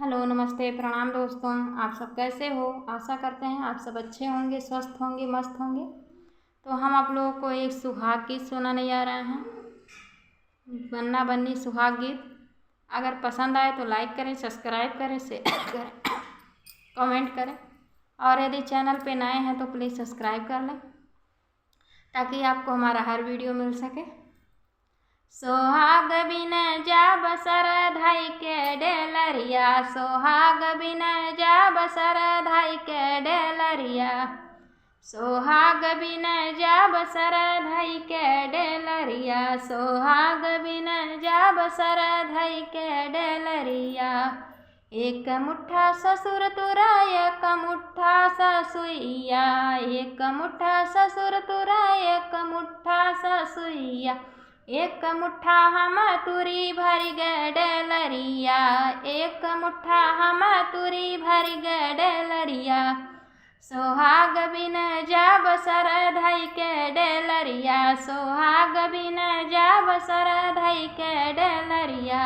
Hello, नमस्ते, प्रणाम दोस्तों। आप सब कैसे हो? आशा करते हैं आप सब अच्छे होंगे, स्वस्थ होंगे, मस्त होंगे। तो हम आप लोगों को एक सुहाग गीत सुनाने जा रहे हैं। बन्ना बन्नी सुहाग गीत। अगर पसंद आए तो लाइक करें, सब्सक्राइब करें, शेयर करें, कमेंट करें। और यदि चैनल पे नए हैं तो प्लीज़ सब्सक्राइब कर लें ताकि आपको हमारा हर वीडियो मिल सके। सोहाग बिन जाब सर धाई के डेलरिया, सोहाग बिन जाब सर धाई के डेलरिया, सोहाग बिन जाब सर धाई के डेलरिया, सोहाग बिन जाब सर धाई के डेलरिया। एक मुट्ठा ससुर तुरा एक मुट्ठा ससुइया, एक मुट्ठा ससुर तुरा एक मुट्ठा ससुइया, एक मुट्ठा हम तुरी भरी गडलरिया, एक मुट्ठा हम तुरी भरी गडलरिया। सोहाग बिन जाब सर धाई के डेलरिया, सोहाग बिन जाब सर धाई के डेलरिया,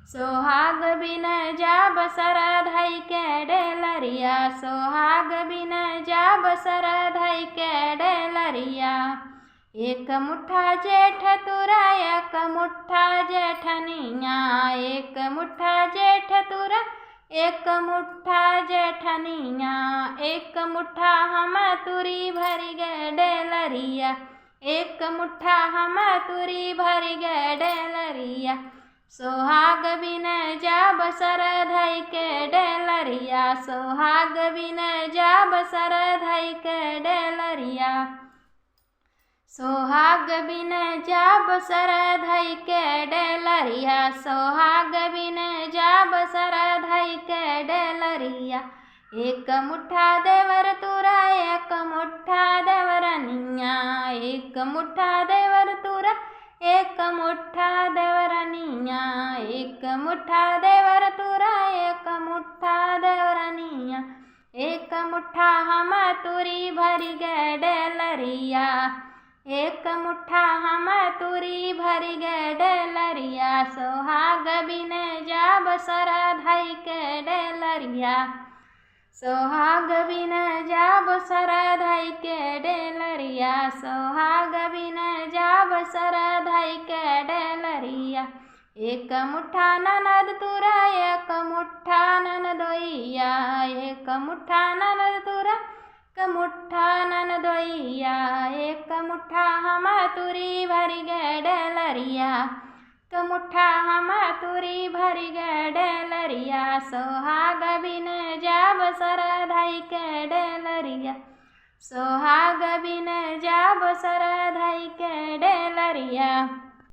सोहाग बिन जाब सर धाई के डेलरिया, सोहाग बिन जाब सर धाई के डेलरिया। एक मुट्ठा जेठ तुरा एक मुट्ठा जेठनिया, एक मुट्ठा जेठ तुरा एक मुट्ठा जेठनिया, एक मुट्ठा हम तुरी भरी गडलरिया, एक मुट्ठा हम तुरी भरी गडलरिया। सोहाग बिन जाब सर धाई के डेलरिया, सोहाग बिन जाब सर धाई के डेलरिया, सोहाग बिन जाब सर धाई के डेलरिया, सोहाग बिन जाब सर धाई के डेलरिया। एक मुट्ठा देवर तुरा एक मुट्ठा देवरनिया, एक मुट्ठा देवर तुरा एक मुट्ठा देवरनिया, एक मुट्ठा देवर तुरा एक मुट्ठा देवरनिया, एक मुट्ठा हम तुरी भरी गडलरिया, एक मुट्ठा हम तुरी भरी गडलरिया। सोहाग बिन जाब सर धाई के डेलरिया, सोहाग बिन जाब सर धाई के डेलरिया, सोहाग बिन जाब सर धाई के डेलरिया। एक मुट्ठा ननद तुरा एक मुट्ठा ननदोइया, एक मुट्ठा ननद तुरा एक मुट्ठा ननदोइया, एक मुट्ठा हम तुरी भरी गडलरिया, एक मुट्ठा हम तुरी भरी गडलरिया। सोहाग बिन जाब सर धाई के डेलरिया, सोहाग बिन जाब सर धाई के डेलरिया।